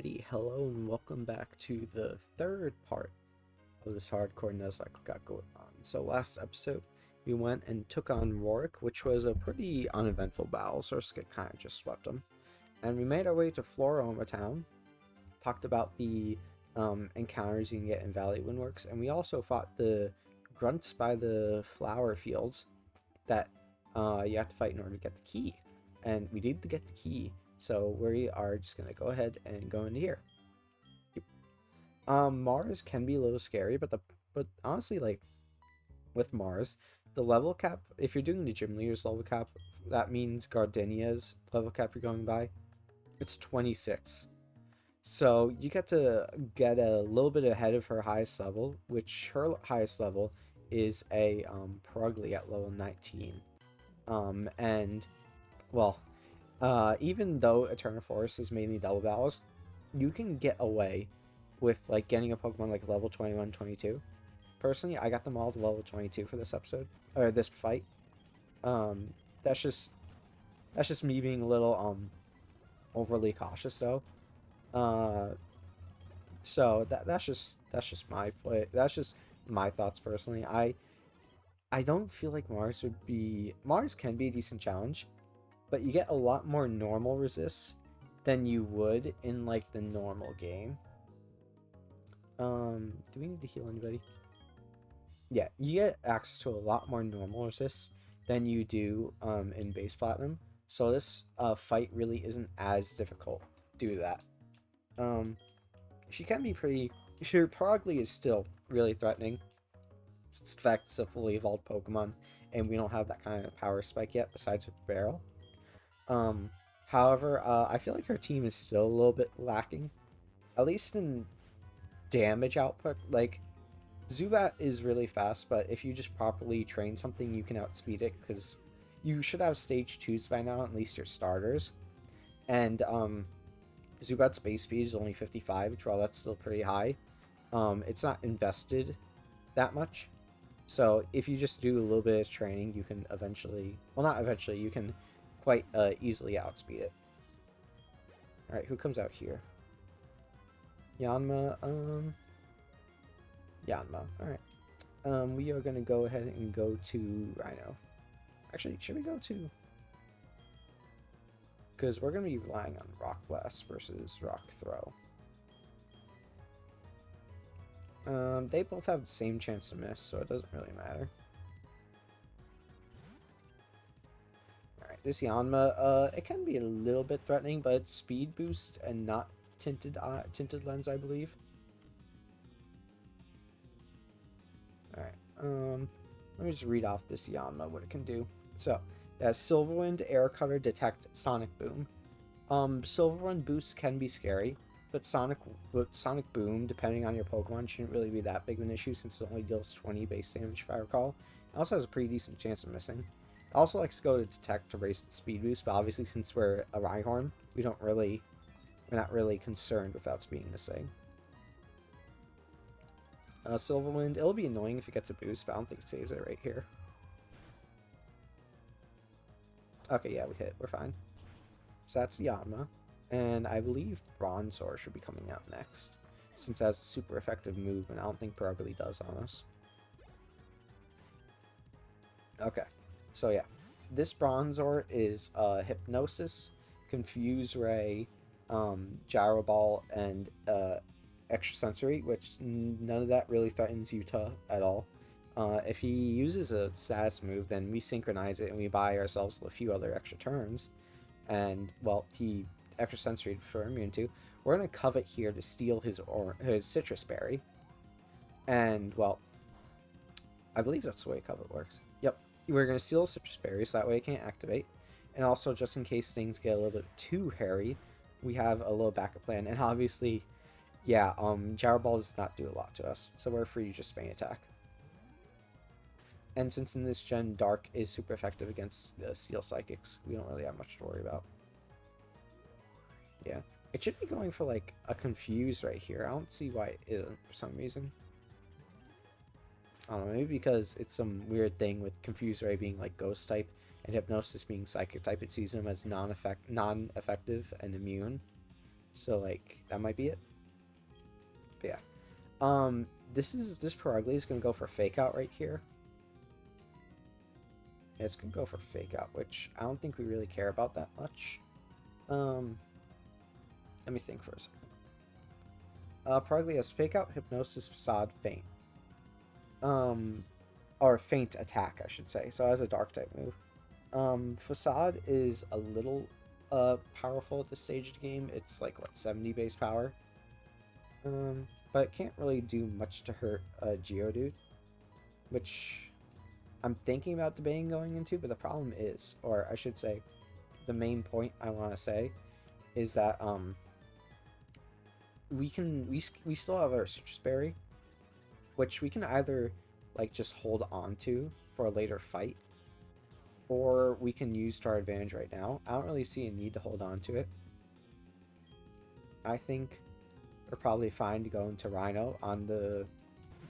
Alrighty, hello and welcome back to the third part of this hardcore Nuzlocke we got going on. So last episode, we went and took on Rorik, which was a pretty uneventful battle, so Surskit kind of just swept him. And we made our way to Floroma Town, talked about the encounters you can get in Valley Windworks, and we also fought the grunts by the flower fields that you have to fight in order to get the key. And we did get the key. So we are just gonna go ahead and go into here. Mars can be a little scary, but honestly, like with Mars, the level cap, if you're doing the gym leader's level cap, that means Gardenia's level cap you're going by, it's 26. So you get to get a little bit ahead of her highest level, which her highest level is a Purugly at level 19. And well, even though Eterna Forest is mainly double battles, you can get away with like getting a Pokemon like level 21, 22. Personally, I got them all to level 22 for this episode, or this fight. That's just me being a little overly cautious though. So that's just my play. That's just my thoughts personally. I don't feel like Mars can be a decent challenge, but you get a lot more normal resists than you would in like the normal game. Do we need to heal anybody? Yeah, you get access to a lot more normal resists than you do in base platinum. So this fight really isn't as difficult due to that. She can be pretty. Sure, Purugly is still really threatening. It's the fact it's a fully evolved Pokemon, and we don't have that kind of power spike yet, besides with Barrel. However, I feel like her team is still a little bit lacking, at least in damage output. Like, Zubat is really fast, but if you just properly train something, you can outspeed it, because you should have stage 2s by now, at least your starters. And, Zubat's base speed is only 55, which, while that's still pretty high, it's not invested that much. So if you just do a little bit of training, you can eventually, well, not eventually, you can quite easily outspeed it. Alright, who comes out here? Yanma, Alright. We are gonna go ahead and go to Rhino. Actually, should we go to... because we're gonna be relying on Rock Blast versus Rock Throw. They both have the same chance to miss, so it doesn't really matter. Alright, this Yanma, it can be a little bit threatening, but it's speed boost and not tinted lens, I believe. Alright, let me just read off this Yanma, what it can do. So, it has Silverwind, Air Cutter, Detect, Sonic Boom. Silverwind boosts can be scary, but Sonic Boom, depending on your Pokemon, shouldn't really be that big of an issue since it only deals 20 base damage, if I recall. It also has a pretty decent chance of missing. It also likes to go to Detect to raise its speed boost, but obviously since we're a Rhyhorn, we're not really concerned with outspeeding this thing. Silverwind, it'll be annoying if it gets a boost, but I don't think it saves it right here. Okay, yeah, we hit. We're fine. So that's Yanma. And I believe Bronzor should be coming out next, since it has a super effective move, and I don't think Purugly does on us. Okay, so yeah. This Bronzor is Hypnosis, Confuse Ray, Gyro Ball, and Extrasensory, which none of that really threatens Utah at all. If he uses a status move, then we synchronize it and we buy ourselves a few other extra turns. And, well, he Extrasensory for immune to. We're going to covet here to steal his Citrus Berry. And, well, I believe that's the way covet works. Yep, we're going to steal Citrus Berry so that way it can't activate. And also, just in case things get a little bit too hairy, we have a little backup plan. And obviously, yeah, Gyro Ball does not do a lot to us, so we're free to just Feint Attack. And since in this gen, Dark is super effective against Steel Psychics, we don't really have much to worry about. Yeah. It should be going for, like, a Confuse right here. I don't see why it isn't for some reason. I don't know, maybe because it's some weird thing with Confuse Ray being, like, Ghost type, and Hypnosis being Psychic type. It sees them as non-effective and immune. So like that might be it. But yeah. This Perugly is gonna go for fake out right here. Yeah, it's gonna go for fake out, which I don't think we really care about that much. Let me think for a second. Perugly has fake out, hypnosis, facade, feint. Or feint attack, I should say. So it has a dark type move. Facade is a little powerful at this stage of the game. It's like what, 70 base power. But it can't really do much to hurt Geodude, which I'm thinking about debating going into. But the problem is, or I should say, the main point I want to say is that we still have our Citrus Berry, which we can either like just hold on to for a later fight, or we can use to our advantage right now. I don't really see a need to hold on to it. I think we're probably fine to go into Rhino on the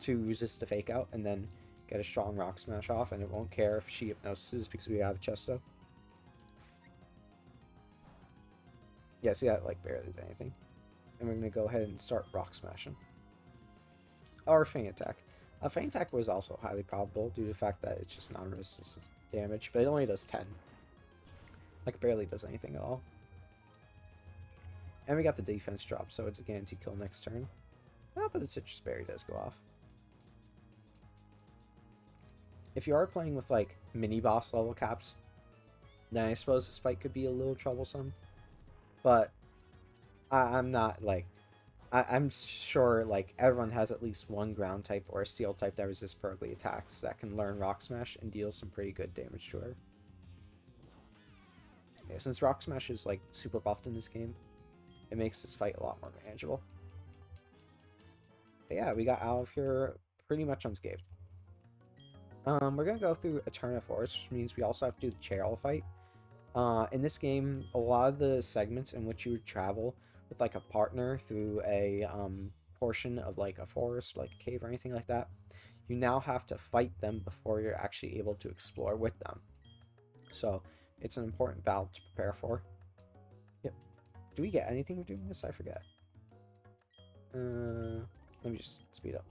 to resist the fake out and then get a strong rock smash off, and it won't care if she hypnoses because we have Chesto. Yeah, see that like barely did anything. And we're gonna go ahead and start rock smashing. Or feint attack. A feint attack was also highly probable due to the fact that it's just non-resistant damage, but it only does 10. Like barely does anything at all. And we got the defense drop, so it's a guaranteed kill next turn. Oh, but the Citrus Berry does go off. If you are playing with like mini boss level caps, then I suppose this fight could be a little troublesome. But I'm not like I'm sure like everyone has at least one ground type or a steel type that resists Perugly attacks that can learn Rock Smash and deal some pretty good damage to her. Yeah, since Rock Smash is like super buffed in this game, it makes this fight a lot more manageable. But yeah, we got out of here pretty much unscathed. We're gonna go through Eterna Forest, which means we also have to do the Cheryl fight. In this game, a lot of the segments in which you would travel with like a partner through a portion of like a forest, like a cave or anything like that, you now have to fight them before you're actually able to explore with them. So it's an important battle to prepare for. Yep. Do we get anything for doing this? I forget. Let me just speed up.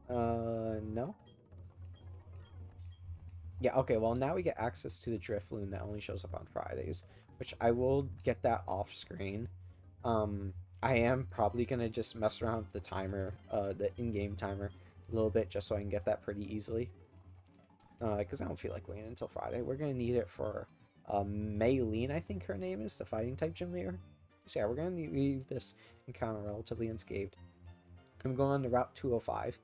No. Yeah, okay, well now we get access to the Drifloon that only shows up on Fridays, which I will get that off screen. I am probably gonna just mess around with the timer, the in-game timer, a little bit just so I can get that pretty easily. Because I don't feel like waiting until Friday. We're gonna need it for Maylene, I think her name is, the fighting type gym leader. So yeah, we're gonna leave this encounter relatively unscathed. I'm going on to Route 205.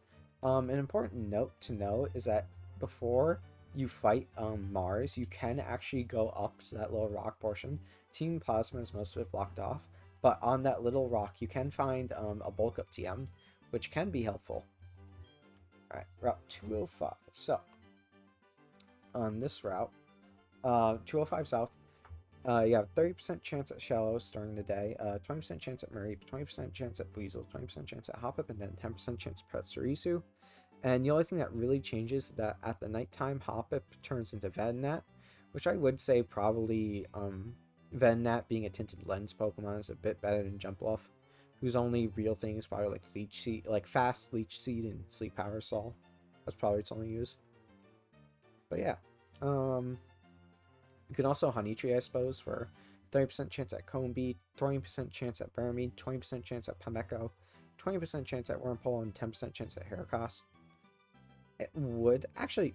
An important note to know is that before you fight Mars, you can actually go up to that little rock portion. Team Plasma is most of it blocked off, but on that little rock you can find a bulk up TM, which can be helpful. Alright, Route 205. So, on this route, 205 South, you have 30% chance at Shallows during the day, 20% chance at Mareep, 20% chance at Weasel, 20% chance at Hoppip, and then 10% chance at Petsurisu. And the only thing that really changes is that at the nighttime, Hoppip turns into Venonat, which I would say probably Venonat, being a tinted lens Pokemon, is a bit better than Jumpluff, whose only real thing is probably like Leech Seed, like fast Leech Seed and Sleep Power Sol. That's probably its only use. But yeah, you can also Honey Tree, I suppose, for 30% chance at Combee, 20% chance at Burmy, 20% chance at Pameko, 20% chance at Wurmple, and 10% chance at Heracross. It would actually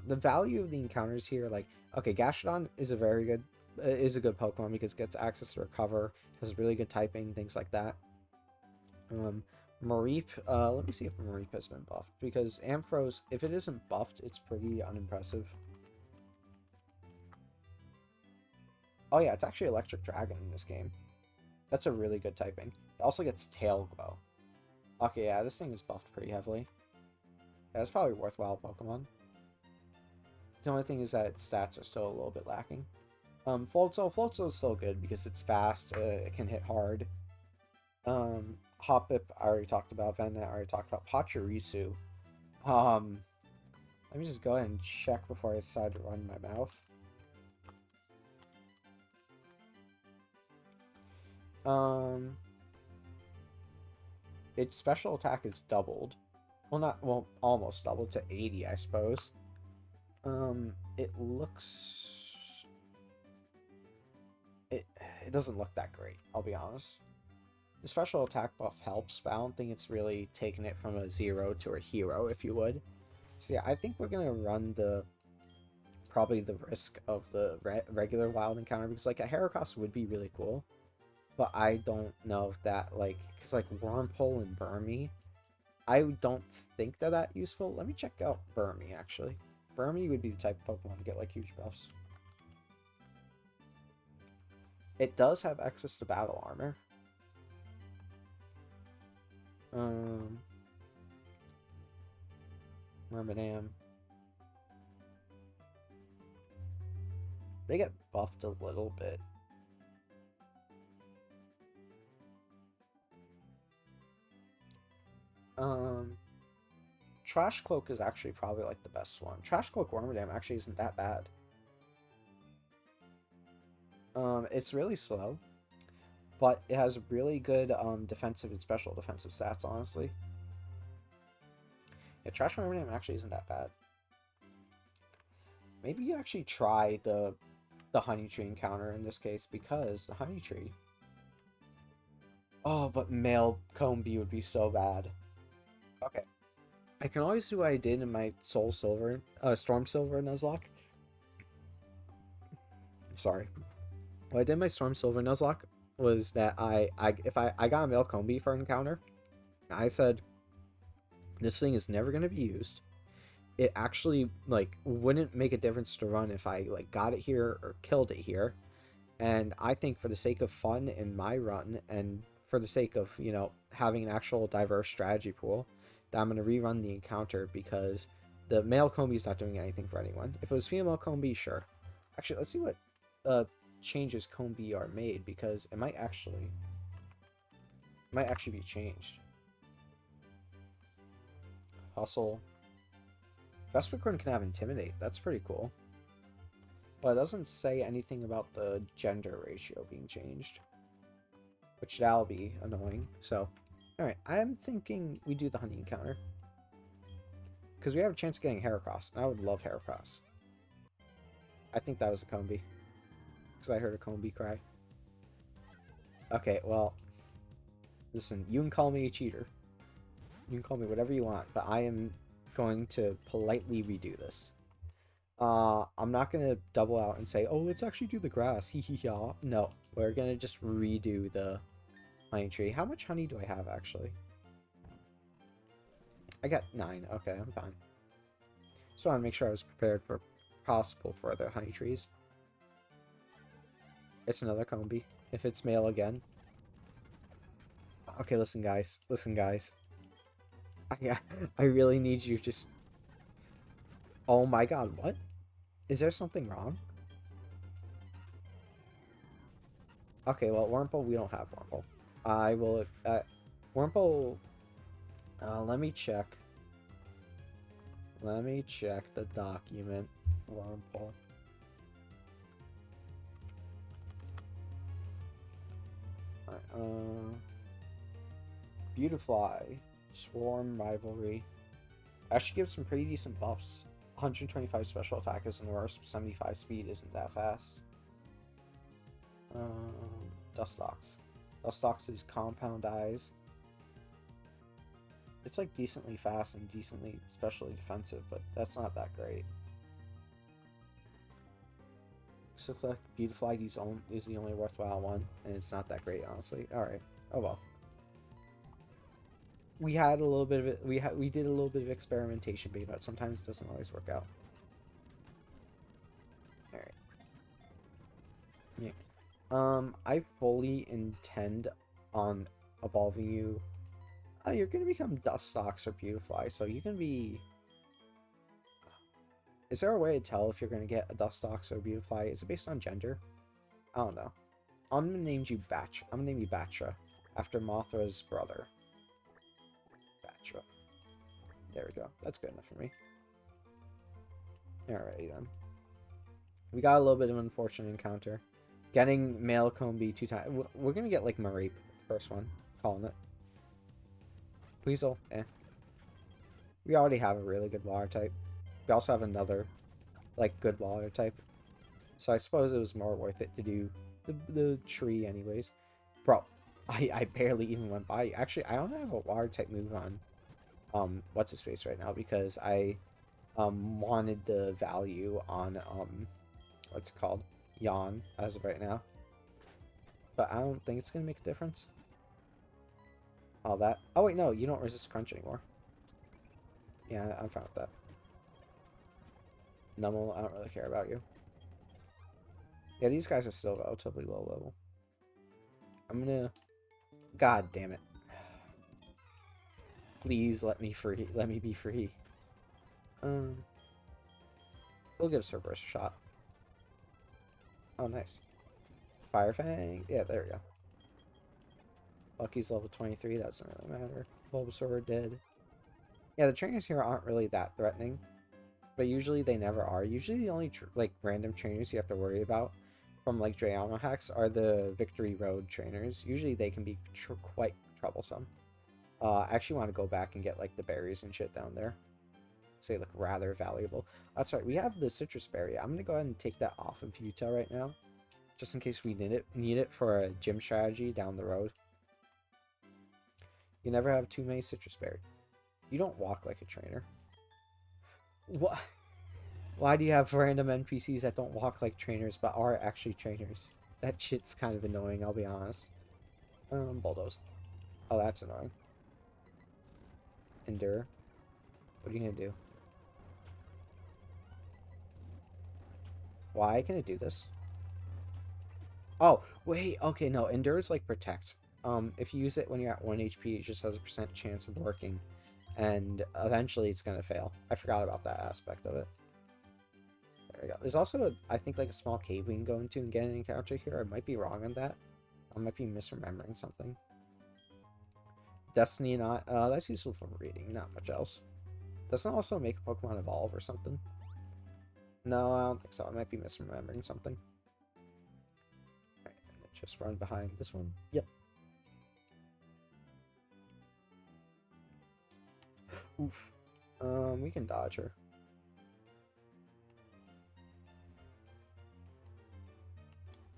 the value of the encounters here, like, okay, Gastrodon is a very good Pokemon because it gets access to Recover, has really good typing, things like that. Mareep, let me see if Mareep has been buffed, because Ampharos, if it isn't buffed, it's pretty unimpressive. Oh yeah, it's actually Electric Dragon in this game. That's a really good typing. It also gets Tail Glow. Okay, yeah, this thing is buffed pretty heavily. Yeah, it's probably a worthwhile Pokemon. The only thing is that its stats are still a little bit lacking. Floatzel is still good because it's fast, it can hit hard. Hoppip, I already talked about. Venonat, I already talked about. Pachirisu. Let me just go ahead and check before I decide to run my mouth. Um, its special attack is doubled. Well, almost doubled to 80, I suppose. It looks... It doesn't look that great, I'll be honest. The special attack buff helps, but I don't think it's really taking it from a 0 to a hero, if you would. So yeah, I think we're gonna run probably the risk of the regular wild encounter, because like a Heracross would be really cool, but I don't know if that, like, because like Wormpole and Burmy, I don't think they're that useful. Let me check out Burmy, actually. Burmy would be the type of Pokemon to get like huge buffs. It does have access to battle armor. Wormadam. They get buffed a little bit. Trash Cloak is actually probably like the best one. Trash Cloak Wormadam actually isn't that bad. It's really slow, but it has really good defensive and special defensive stats, honestly. Yeah, Trash Wormadam actually isn't that bad. Maybe you actually try the Honey Tree encounter in this case, because the Honey Tree... Oh, but male Combi would be so bad. Okay. I can always do what I did in my Storm Silver Nuzlocke. Sorry. What I did in my Storm Silver Nuzlocke was that I got a male Combi for an encounter, I said, this thing is never going to be used. It actually, like, wouldn't make a difference to run if I, like, got it here or killed it here. And I think for the sake of fun in my run, and for the sake of, you know, having an actual diverse strategy pool, that I'm going to rerun the encounter, because the male Combi is not doing anything for anyone. If it was female Combi, sure. Actually, let's see what changes Combi are made, because it might actually be changed. Hustle. Vespiquen can have Intimidate. That's pretty cool. But it doesn't say anything about the gender ratio being changed, which that'll be annoying. So, alright, I'm thinking we do the Honey encounter, because we have a chance of getting Heracross, and I would love Heracross. I think that was a Combi, because I heard a Combi cry. Okay, well, listen, you can call me a cheater. You can call me whatever you want, but I am going to politely redo this. I'm not going to double out and say, oh, let's actually do the grass. Hee hee ha. No, we're going to just redo the Honey Tree. How much honey do I have, actually? I got 9. Okay, I'm fine. Just want to make sure I was prepared for possible further Honey Trees. It's another Combi. If it's male again. Okay, listen, guys. Listen, guys. I really need you just... Oh my god, what? Is there something wrong? Okay, well, Wormpole, we don't have Wormpole. I will... Wormpole... let me check. Let me check the document. Wormpole. Alright, Beautifly. Swarm Rivalry. Actually gives some pretty decent buffs. 125 special attack isn't worse, but 75 speed isn't that fast. Dustox. Dustox is Compound Eyes. It's like decently fast and decently specially defensive, but that's not that great. This looks like Beautifly is the only worthwhile one, and it's not that great, honestly. Alright. Oh well. We had a little bit of it. We did a little bit of experimentation, but sometimes it doesn't always work out. All right. Yeah. I fully intend on evolving you. You're gonna become Dustox or Beautifly, so you can be. Is there a way to tell if you're gonna get a Dustox or Beautifly? Is it based on gender? I don't know. I'm gonna name you Batra, after Mothra's brother. There we go. That's good enough for me. Alrighty then. We got a little bit of an unfortunate encounter. Getting Malecombe 2 times. We're gonna get like Mareep, first one. Calling it. Weasel, eh. We already have a really good water type. We also have another, like, good water type. So I suppose it was more worth it to do the tree anyways. Bro, I barely even went by. Actually, I don't have a water type move on, what's his face right now because I, wanted the value on, what's it called? Yawn, as of right now. But I don't think it's gonna make a difference. All that. Oh, wait, no, you don't resist crunch anymore. Yeah, I'm fine with that. Nummel, I don't really care about you. Yeah, these guys are still relatively low level. I'm gonna... God damn it. Please let me free. Let me be free. We'll give Cerberus a shot. Oh, nice. Fire Fang. Yeah, there we go. Lucky's level 23. That doesn't really matter. Bulbasaur dead. Yeah, the trainers here aren't really that threatening. But usually they never are. Usually the only, like, random trainers you have to worry about from, like, Dreyano hacks are the Victory Road trainers. Usually they can be quite troublesome. I actually want to go back and get, like, the berries and shit down there. So they look rather valuable. That's right, we have the citrus berry. I'm going to go ahead and take that off of Utah right now. Just in case we need it for a gym strategy down the road. You never have too many citrus berry. You don't walk like a trainer. What? Why do you have random NPCs that don't walk like trainers but are actually trainers? That shit's kind of annoying, I'll be honest. Bulldoze. Oh, that's annoying. Endure. What are you gonna do? Why can it do this? Oh, wait, okay, no, Endure is like Protect. If you use it when you're at 1 HP, it just has a % chance of working. And eventually it's gonna fail. I forgot about that aspect of it. There we go. There's also, I think, like a small cave we can go into and get an encounter here. I might be wrong on that. I might be misremembering something. Destiny not, that's useful for reading, not much else. Doesn't it also make a Pokemon evolve or something? No, I don't think so. I might be misremembering something. Alright, just run behind this one. Yep. Oof. We can dodge her.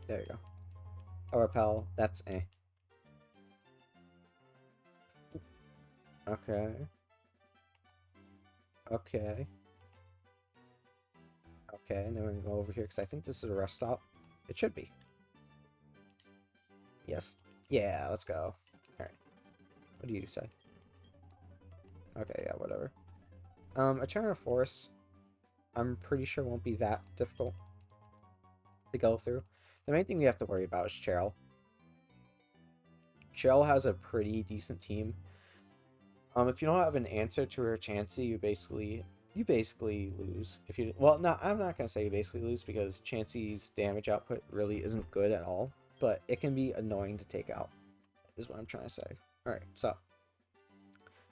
There you go. A repel, that's eh. Okay. Okay. Okay, and then we're gonna go over here because I think this is a rest stop. It should be. Yes. Yeah, let's go. Alright. What do you say? Okay, yeah, whatever. Eterna Forest, I'm pretty sure won't be that difficult to go through. The main thing we have to worry about is Cheryl. Cheryl has a pretty decent team. If you don't have an answer to her Chansey, you basically lose. If you well, no, I'm not gonna say you basically lose because Chansey's damage output really isn't good at all, but it can be annoying to take out. Is what I'm trying to say. All right, so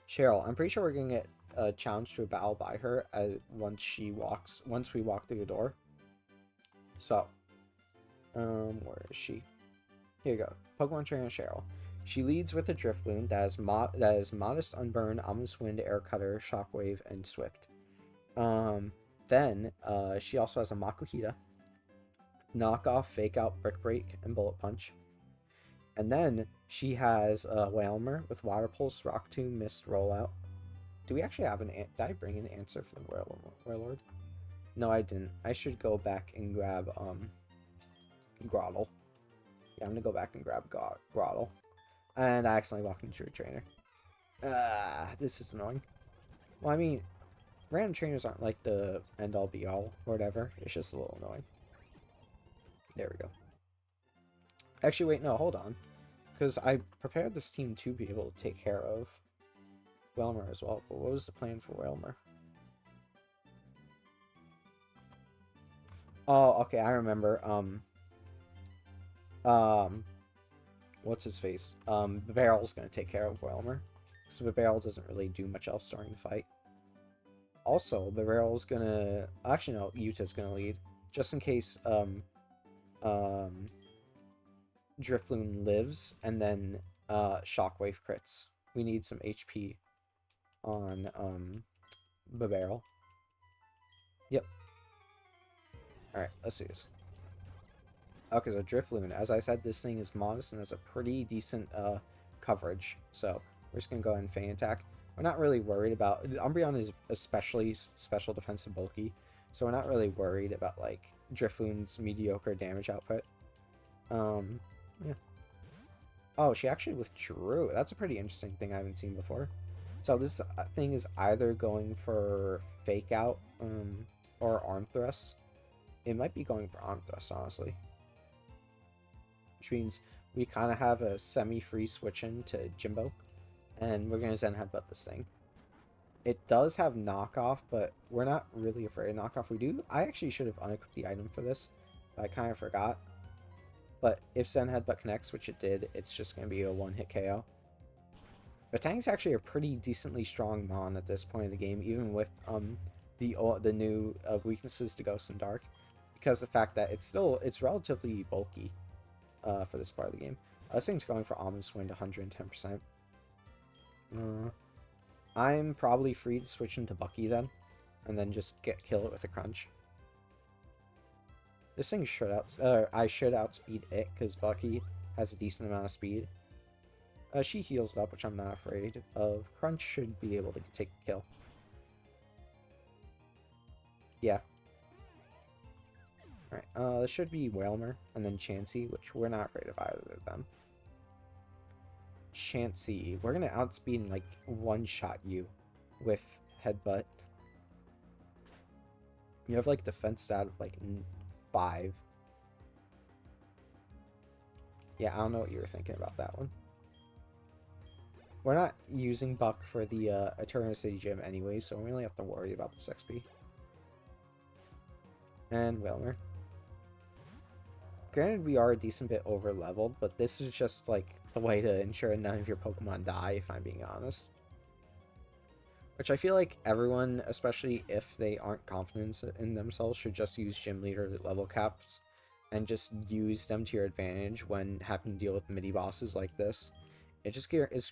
Cheryl, I'm pretty sure we're gonna get a challenge to a battle by her once we walk through the door. So, where is she? Here you go. Pokemon Trainer Cheryl. She leads with a Drifloon that is Modest, Unburn, Ominous Wind, Air Cutter, Shockwave, and Swift. Then she also has a Makuhita, Knockoff, Fake Out, Brick Break, and Bullet Punch. And then she has a Whalmer with Water Pulse, Rock Tomb, Mist, Rollout. Do we actually have did I bring an answer for the Warlord? No, I didn't. I should go back and grab Groddle. Yeah, I'm gonna go back and grab Groddle. And I accidentally walked into a trainer. This is annoying. Well, I mean, random trainers aren't like the end-all be-all or whatever. It's just a little annoying. There we go. Actually, wait, no, hold on. Because I prepared this team to be able to take care of Whalmer as well. But what was the plan for Whalmer? Oh, okay, I remember. What's his face? Barrel's gonna take care of Whalmer. So Barrel doesn't really do much else during the fight. Also, Barrel's gonna... Actually, no, Yuta's gonna lead. Just in case, Drifloon lives, and then Shockwave crits. We need some HP on Barrel. Yep. Alright, let's see this. Okay, so Drifloon, as I said, this thing is modest and has a pretty decent coverage. So we're just going to go ahead and Feint attack. We're not really worried about... Umbreon is especially special defensive bulky, so we're not really worried about, like, Drifloon's mediocre damage output. Yeah. Oh, she actually withdrew. That's a pretty interesting thing I haven't seen before. So this thing is either going for Fake Out or Arm Thrust. It might be going for Arm Thrust, honestly. Which means we kind of have a semi-free switch into Jimbo. And we're going to Zen Headbutt this thing. It does have knockoff, but we're not really afraid of knockoff. We do. I actually should have unequipped the item for this, but I kind of forgot. But if Zen Headbutt connects, which it did, it's just going to be a one-hit KO. Batang's actually a pretty decently strong Mon at this point in the game, even with the new weaknesses to Ghost and Dark, because the fact that it's relatively bulky for this part of the game. This thing's going for Ominous Wind 110%. I'm probably free to switch into Bucky then, and then just kill it with a Crunch. This thing should I should outspeed it because Bucky has a decent amount of speed. She heals it up, which I'm not afraid of. Crunch should be able to take the kill. Yeah. Alright, this should be Whalmer, and then Chansey, which we're not afraid of either of them. Chansey, we're gonna outspeed and, like, one-shot you with Headbutt. You have, like, defense stat of, like, 5. Yeah, I don't know what you were thinking about that one. We're not using Buck for the Eterna City Gym anyway, so we really have to worry about this XP. And Whalmer. Granted, we are a decent bit over-leveled, but this is just, like, the way to ensure none of your Pokemon die, if I'm being honest. Which I feel like everyone, especially if they aren't confident in themselves, should just use Gym Leader level caps and just use them to your advantage when having to deal with mini-bosses like this. It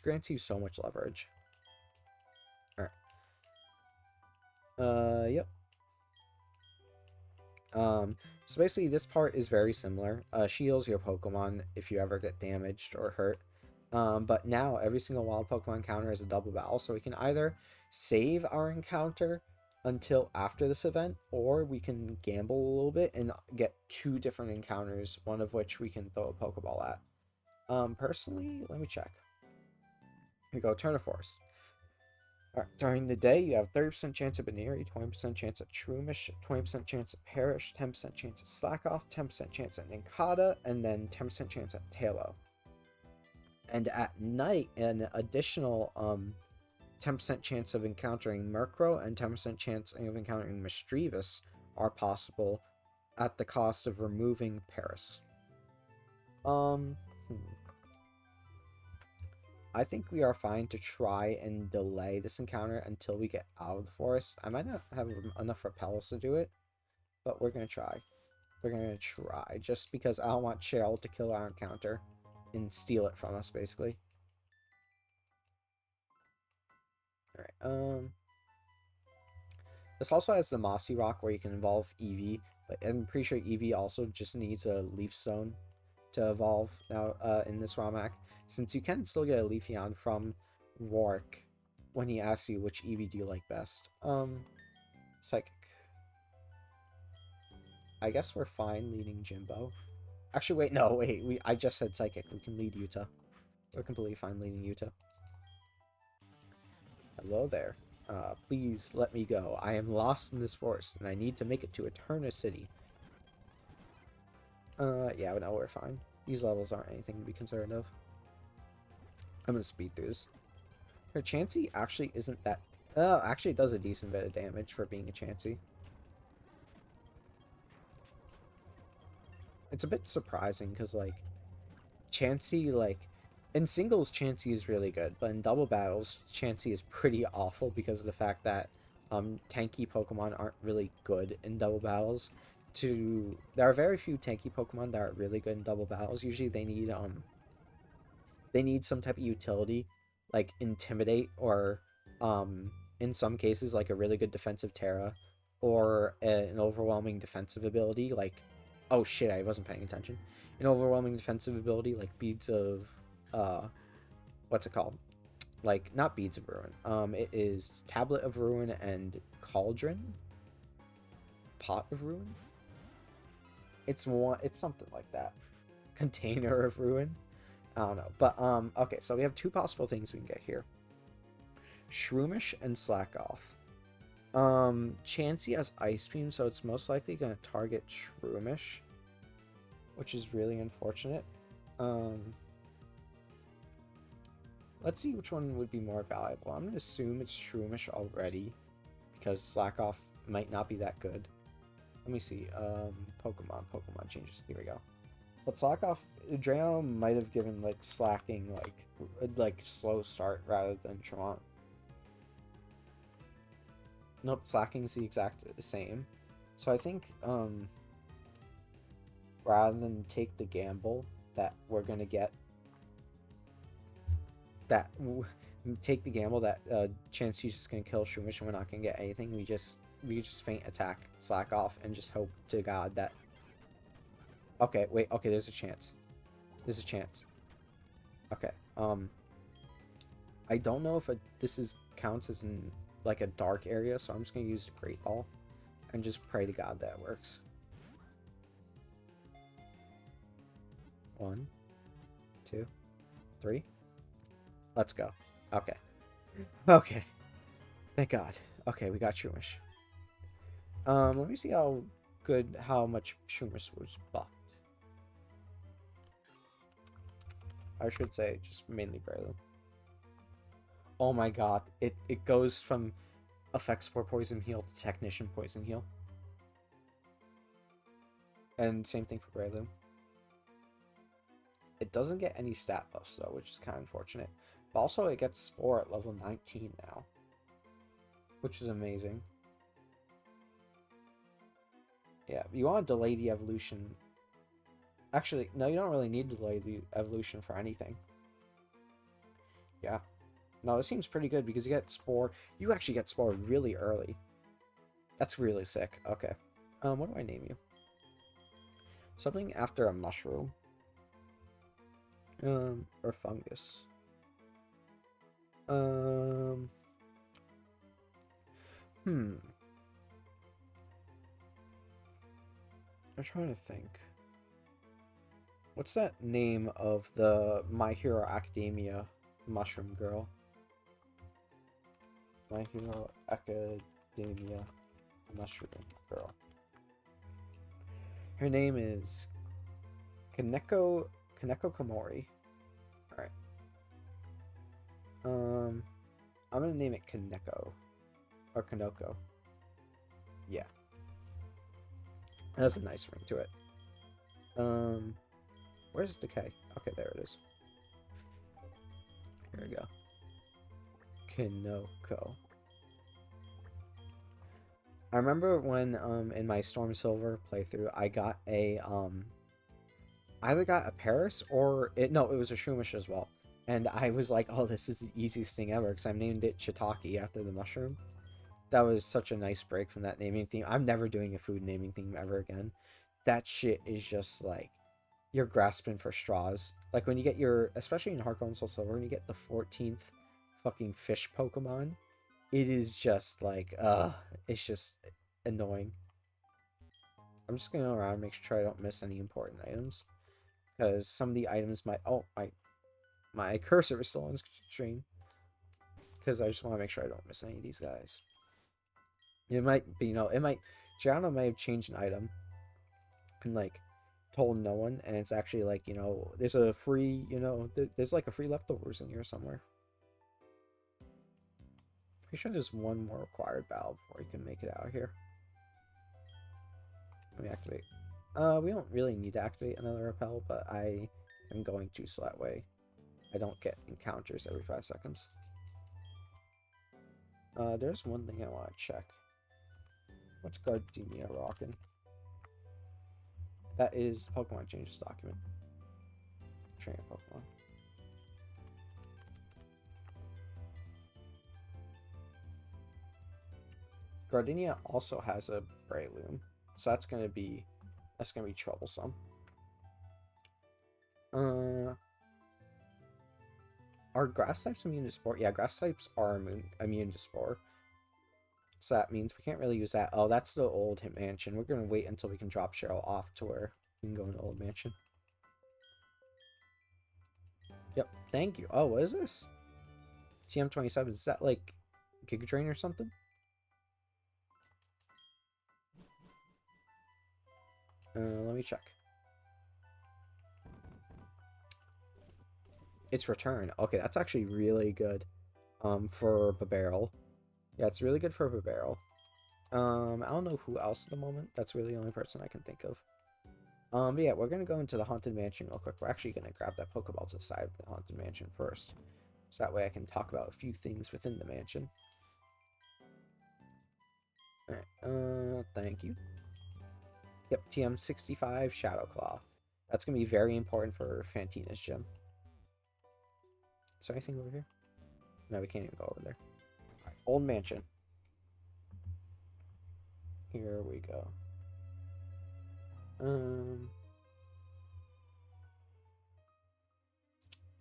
grants you so much leverage. Alright. Yep. So basically this part is very similar. She heals your Pokemon if you ever get damaged or hurt. But now every single wild Pokemon encounter is a double battle, so we can either save our encounter until after this event, or we can gamble a little bit and get 2 different encounters, one of which we can throw a Pokeball at. Personally, let me check. Here we go, Turn of Force. Alright, during the day, you have 30% chance of Baneri, 20% chance of Shroomish, 20% chance of Perish, 10% chance of Slackoff, 10% chance at Nincada, and then 10% chance at Tailo. And at night, an additional 10% chance of encountering Murkrow and 10% chance of encountering Misdreavus are possible at the cost of removing Paris. I think we are fine to try and delay this encounter until we get out of the forest. I might not have enough repels to do it, but we're going to try. We're going to try, just because I don't want Cheryl to kill our encounter and steal it from us, basically. Alright, this also has the Mossy Rock where you can evolve Eevee, but I'm pretty sure Eevee also just needs a Leaf Stone to evolve now in this romhack, since you can still get a Leafeon from Rourke when he asks you which Eevee do you like best. Psychic. I guess we're fine leading Jimbo. Actually, wait, no, wait, I just said Psychic. We can lead Yuta. We're completely fine leading Yuta. Hello there. Please let me go. I am lost in this forest, and I need to make it to Eterna City. Yeah, no, we're fine. These levels aren't anything to be concerned of. I'm gonna speed through this. Her Chansey actually isn't that... actually it does a decent bit of damage for being a Chansey. It's a bit surprising, because, like, Chansey, like... In singles, Chansey is really good, but in double battles, Chansey is pretty awful because of the fact that tanky Pokemon aren't really good in double battles. there are very few tanky Pokemon that are really good in double battles. Usually they need some type of utility, like Intimidate, or in some cases like a really good defensive Terra, or an overwhelming defensive ability like, oh shit, I wasn't paying attention. An overwhelming defensive ability like Beads of what's it called? Like, not Beads of Ruin. It is Tablet of Ruin and Cauldron, Pot of Ruin. It's something like that. Container of Ruin. I don't know. But, okay, so we have two possible things we can get here. Shroomish and Slack Off. Chansey has Ice Beam, so it's most likely going to target Shroomish, which is really unfortunate. Let's see which one would be more valuable. I'm going to assume it's Shroomish already, because Slack Off might not be that good. Let me see. Pokemon changes. Here we go. But Slack Off, Dreyano might have given, like, slacking, like slow start rather than Tremont. Nope, slacking's the exact same. So I think, rather than take the gamble that we're gonna get, Chansey's just gonna kill Shroomish and we're not gonna get anything, we just feint attack, Slack Off, and just hope to God that... Okay, wait, okay, there's a chance. Okay, I don't know if this counts as like a dark area, so I'm just gonna use the Great Ball and just pray to God that works. 1, 2, 3. Let's go. Okay. Okay. Thank God. Okay, we got Shroomish. Let me see how much Shroomish was buffed. I should say just mainly Breloom. Oh my God. It goes from effects for Poison Heal to Technician Poison Heal. And same thing for Breloom. It doesn't get any stat buffs though, which is kind of unfortunate. But also it gets Spore at level 19 now, which is amazing. Yeah, you want to delay the evolution. Actually, no, you don't really need to delay the evolution for anything. Yeah. No, it seems pretty good because you get Spore. You actually get Spore really early. That's really sick. Okay. What do I name you? Something after a mushroom. Or fungus. I'm trying to think. What's that name of the My Hero Academia mushroom girl? My Hero Academia mushroom girl. Her name is Kaneko Komori. Alright. I'm gonna name it Kaneko. Or Kanoko. Yeah. It has a nice ring to it. Where's Decay? Okay, there it is. Here we go. Kanoko. I remember when in my Storm Silver playthrough I got a either got a Paris or it was a Shroomish as well. And I was like, oh, this is the easiest thing ever because I named it Shiitake after the mushroom. That was such a nice break from that naming theme. I'm never doing a food naming theme ever again. That shit is just like, you're grasping for straws. Like when you get especially in Heart Gold and Soul Silver, when you get the 14th fucking fish Pokemon, it is just like, it's just annoying. I'm just gonna go around and make sure I don't miss any important items. Because some of the items might, my cursor is still on screen. Because I just want to make sure I don't miss any of these guys. It might be, Dreyano may have changed an item and, like, told no one, and it's actually, like, there's a free, there's, like, a free leftovers in here somewhere. Pretty sure there's one more required battle before you can make it out of here. Let me activate. We don't really need to activate another repel, but I am going to, so that way I don't get encounters every 5 seconds. There's one thing I want to check. What's Gardenia rocking? That is the Pokemon changes document. Train Pokemon. Gardenia also has a Breloom, so that's gonna be troublesome. Are grass types immune to Spore? Yeah, grass types are immune to Spore. So that means we can't really use that. Oh, that's the old Mansion. We're gonna wait until we can drop Cheryl off to where we can go into Old Mansion. Yep, thank you. Oh, what is this? TM27, is that like Giga Drain or something? Let me check. It's return. Okay, that's actually really good. For Babarrel. Yeah, it's really good for Babarrel. I don't know who else at the moment. That's really the only person I can think of. But yeah, we're gonna go into the Haunted Mansion real quick. We're actually gonna grab that Pokeball to the side of the Haunted Mansion first. So that way I can talk about a few things within the mansion. Alright, thank you. Yep, TM65 Shadow Claw. That's gonna be very important for Fantina's gym. Is there anything over here? No, we can't even go over there. Right, Old Mansion. Here we go.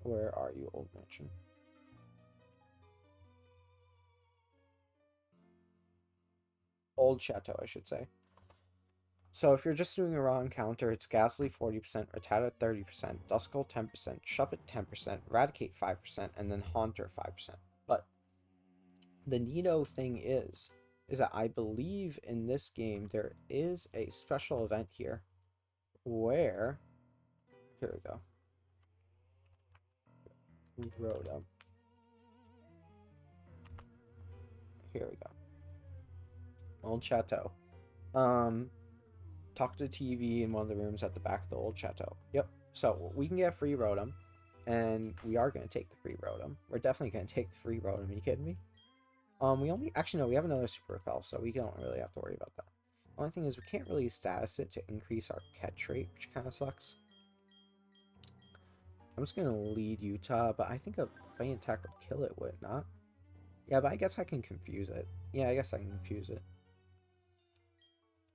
Where are you, Old Mansion? Old Chateau, I should say. So if you're just doing a raw encounter, it's Ghastly 40%, Rattata 30%, Duskull 10%, Shuppet 10%, Eradicate 5%, and then Haunter 5%. But the neato thing is that I believe in this game there is a special event here where, here we go, Rotom. Here we go. Old Chateau. Talk to the TV in one of the rooms at the back of the Old Chateau. Yep. So we can get a free Rotom, and we are going to take the free Rotom. We're definitely going to take the free Rotom. Are you kidding me? We only, actually no, we have another Super Repel, so we don't really have to worry about that. The only thing is we can't really status it to increase our catch rate, which kind of sucks. I'm just going to lead Utah, but I think a Fighting Attack would kill it, would it not? Yeah, but I guess I can confuse it. Yeah, I guess I can confuse it.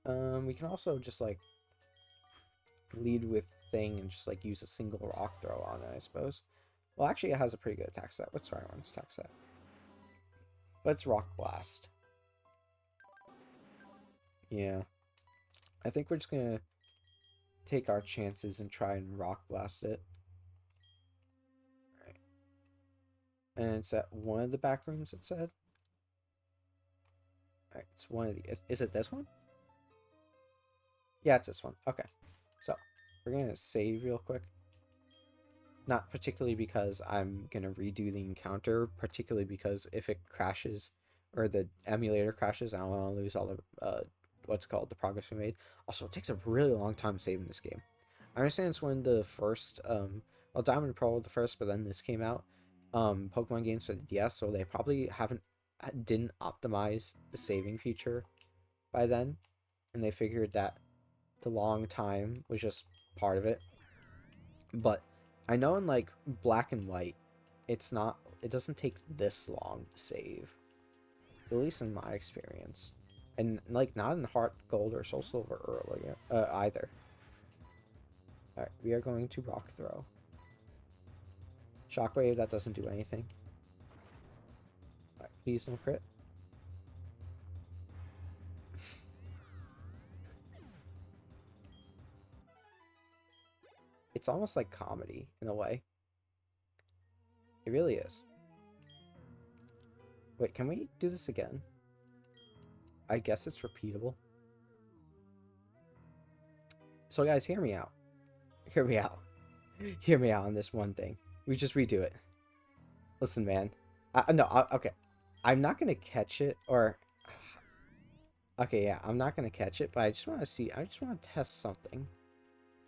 We can also just, like, lead with Thing and just, like, use a single Rock Throw on it, I suppose. Well, actually, it has a pretty good attack set. What's Firearm's attack set? But it's Rock Blast. Yeah. I think we're just gonna take our chances and try and Rock Blast it. Alright. And it's at one of the back rooms, it said. Alright, it's one of the... Is it this one? Yeah, it's this one. Okay. So, we're gonna save real quick. Not particularly because I'm gonna redo the encounter, particularly because if it crashes, or the emulator crashes, I don't want to lose all the, what's called, the progress we made. Also, it takes a really long time saving this game. I understand it's when the first, well, Diamond and Pearl were the first, but then this came out, Pokemon games for the DS, so they probably didn't optimize the saving feature by then, and they figured that the long time was just part of it. But I know in like Black and White, it doesn't take this long to save, at least in my experience, and like not in Heart Gold or Soul Silver earlier either. All right, we are going to Rock Throw. Shockwave, that doesn't do anything. All right, please no crit. It's almost like comedy in a way. It really is. Wait, can we do this again? I guess it's repeatable. So guys, hear me out. Hear me out. Hear me out on this one thing. We just redo it. Listen, man. Okay. I'm not gonna catch it, or... Okay, yeah, I'm not gonna catch it, but I just want to see. I just want to test something.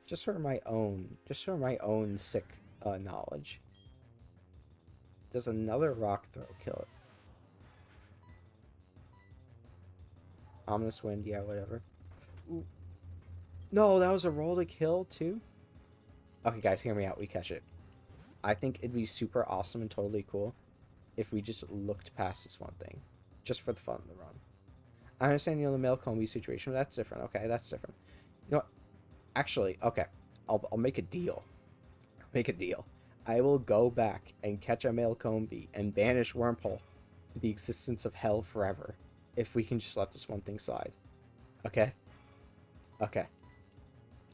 Just for my own sick knowledge. Does another Rock Throw kill it? Ominous Wind, yeah, whatever. Ooh. No, that was a roll to kill too? Okay, guys, hear me out. We catch it. I think it'd be super awesome and totally cool if we just looked past this one thing. Just for the fun of the run. I understand, the male combi situation, but that's different. Okay, that's different. You know what? Actually, okay. I'll make a deal. Make a deal. I will go back and catch a male combi and banish Wormhole to the existence of hell forever if we can just let this one thing slide. Okay? Okay. Not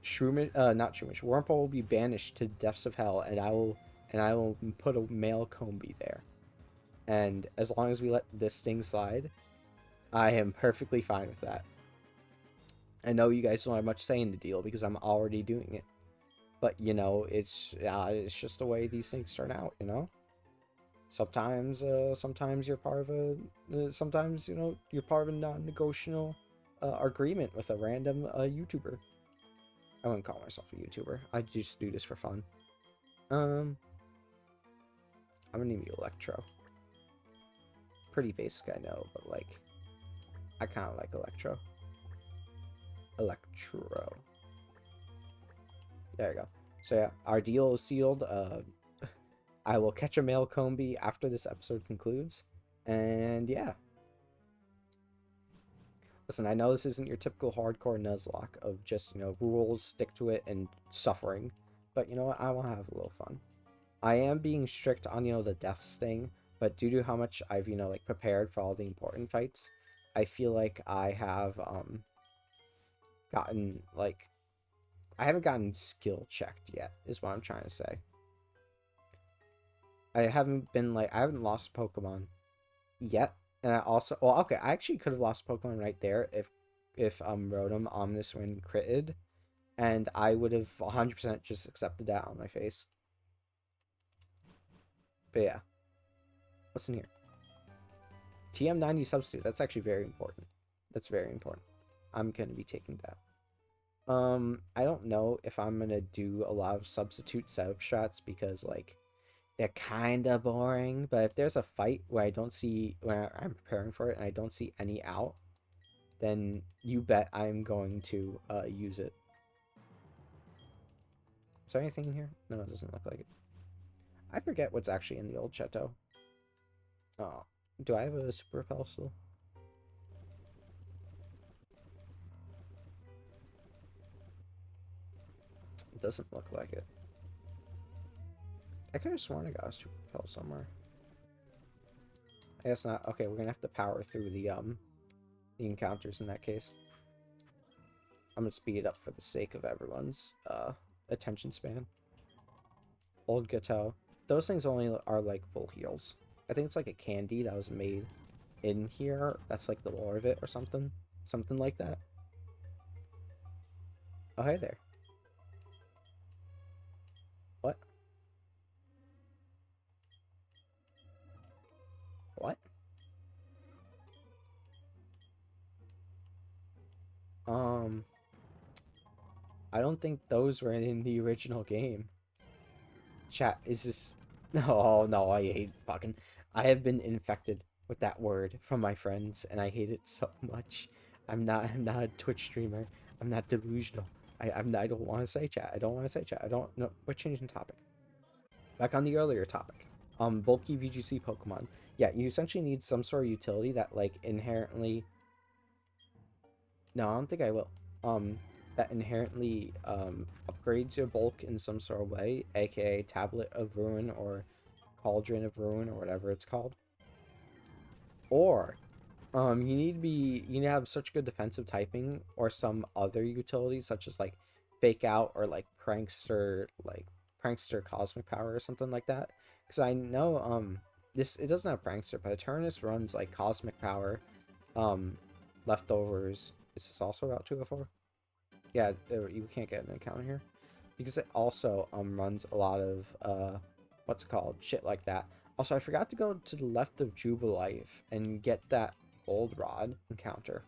Shroomish. Wormhole will be banished to the depths of hell, and I will put a male combi there. And as long as we let this thing slide, I am perfectly fine with that. I know you guys don't have much say in the deal because I'm already doing it. But, it's just the way these things turn out, Sometimes you're part of sometimes, you're part of a non-negotiable agreement with a random YouTuber. I wouldn't call myself a YouTuber. I just do this for fun. I'm gonna need Electro. Pretty basic, I know, but, like, I kind of like Electro. There you go. So yeah, our deal is sealed. I will catch a male combi after this episode concludes. And yeah. Listen, I know this isn't your typical hardcore Nuzlocke of just, rules, stick to it, and suffering. But you know what? I want to have a little fun. I am being strict on, the deaths thing. But due to how much I've, prepared for all the important fights, I feel like I have, gotten, like, I haven't gotten skill checked yet, is what I'm trying to say. I haven't lost Pokemon yet. And I also, well, okay, I actually could have lost Pokemon right there if Rotom Omnis Wind critted, and I would have 100% just accepted that on my face. But yeah. What's in here? TM90 substitute. That's actually very important. That's very important. I'm going to be taking that. I don't know if I'm going to do a lot of substitute setup shots because, like, they're kind of boring, but if there's a fight where I'm preparing for it and I don't see any out, then you bet I'm going to use it. Is there anything in here? No, it doesn't look like it. I forget what's actually in the old chateau. Oh, do I have a super repel still? It doesn't look like it. I could have sworn I got a super repel somewhere. I guess not. Okay, we're gonna have to power through the encounters in that case. I'm gonna speed it up for the sake of everyone's attention span. Old Gateau. Those things only are like full heals. I think it's like a candy that was made in here. That's like the lore of it or something. Something like that. Oh, hey there. What? What? I don't think those were in the original game. Chat, is this... Oh, no, I hate fucking... I have been infected with that word from my friends, and I hate it so much. I'm not a Twitch streamer. I'm not delusional. I don't want to say chat. I don't want to say chat. I don't... No, we're changing topic. Back on the earlier topic. Bulky VGC Pokemon. Yeah, you essentially need some sort of utility that, like, inherently... No, I don't think I will. That inherently upgrades your bulk in some sort of way, aka Tablet of Ruin or Cauldron of Ruin or whatever it's called. Or you need to have such good defensive typing or some other utility such as like Fake Out or like Prankster Cosmic Power or something like that. Because I know it doesn't have Prankster, but Eternus runs like Cosmic Power, Leftovers. Is this also Route 204? Yeah, you can't get an encounter here because it also runs a lot of what's it called, shit like that. Also, I forgot to go to the left of Jubilife and get that old rod encounter.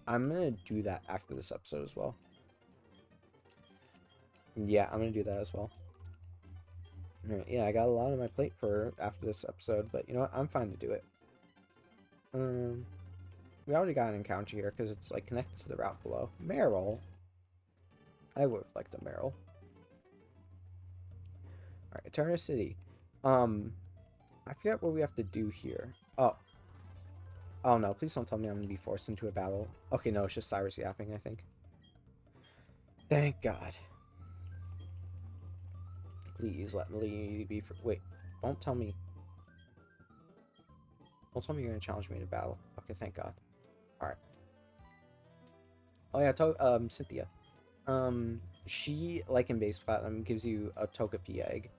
I'm gonna do that after this episode as well. Yeah, I'm gonna do that as well. Alright, yeah, I got a lot on my plate for after this episode, but you know what? I'm fine to do it. We already got an encounter here because it's like connected to the route below. Meryl, I would have liked a Meryl. Alright, Eterna City. I forget what we have to do here. Oh no, please don't tell me I'm gonna be forced into a battle. Okay, no, it's just Cyrus yapping, I think. Thank God. Please let me be for. Wait, don't tell me. Don't tell me you're gonna challenge me to battle. Okay, thank God. Alright. Oh yeah, Cynthia. She, like in base platinum, gives you a Togepi egg.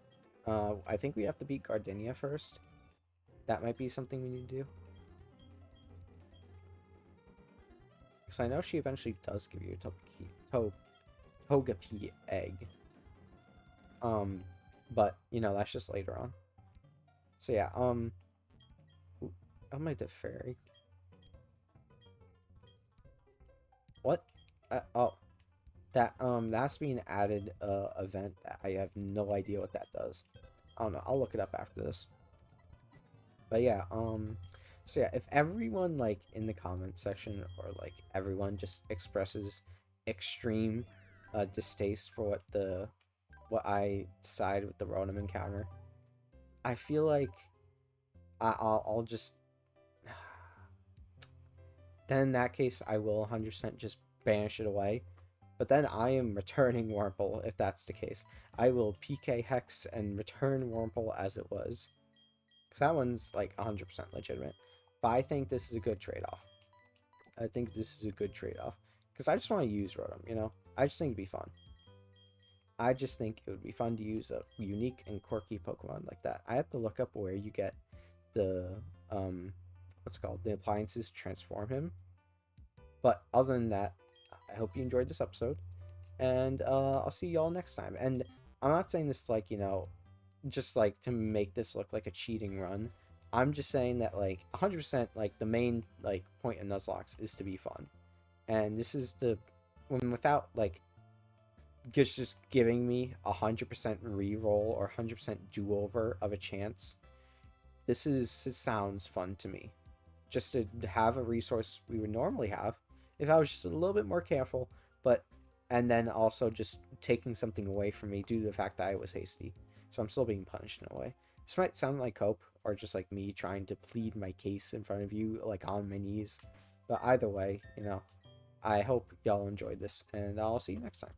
I think we have to beat Gardenia first. That might be something we need to do. Because I know she eventually does give you a Togepi egg. But, you know, that's just later on. So yeah, ooh, I might have fairy. What? Oh, that's being added event that I have no idea what that does. I don't know. I'll look it up after this. But yeah, so yeah, if everyone like in the comment section or like everyone just expresses extreme distaste for what I decide with the Rotom encounter, I feel like I'll just then in that case I will 100% just banish it away. But then I am returning Wurmple if that's the case. I will PK Hex and return Wurmple as it was. Because that one's like 100% legitimate. But I think this is a good trade-off. I think this is a good trade-off. Because I just want to use Rotom, you know? I just think it'd be fun. I just think it would be fun to use a unique and quirky Pokemon like that. I have to look up where you get the, what's it called? The appliances to transform him. But other than that, I hope you enjoyed this episode. And I'll see y'all next time. And I'm not saying this like, you know, just like to make this look like a cheating run. I'm just saying that like 100% like the main like point in Nuzlocke is to be fun. And this is the without like just giving me 100% reroll or 100% do-over of a chance. It sounds fun to me. Just to have a resource we would normally have if I was just a little bit more careful, but and then also just taking something away from me due to the fact that I was hasty. So I'm still being punished in a way. This might sound like cope or just like me trying to plead my case in front of you, like on my knees. But either way, you know, I hope y'all enjoyed this, and I'll see you next time.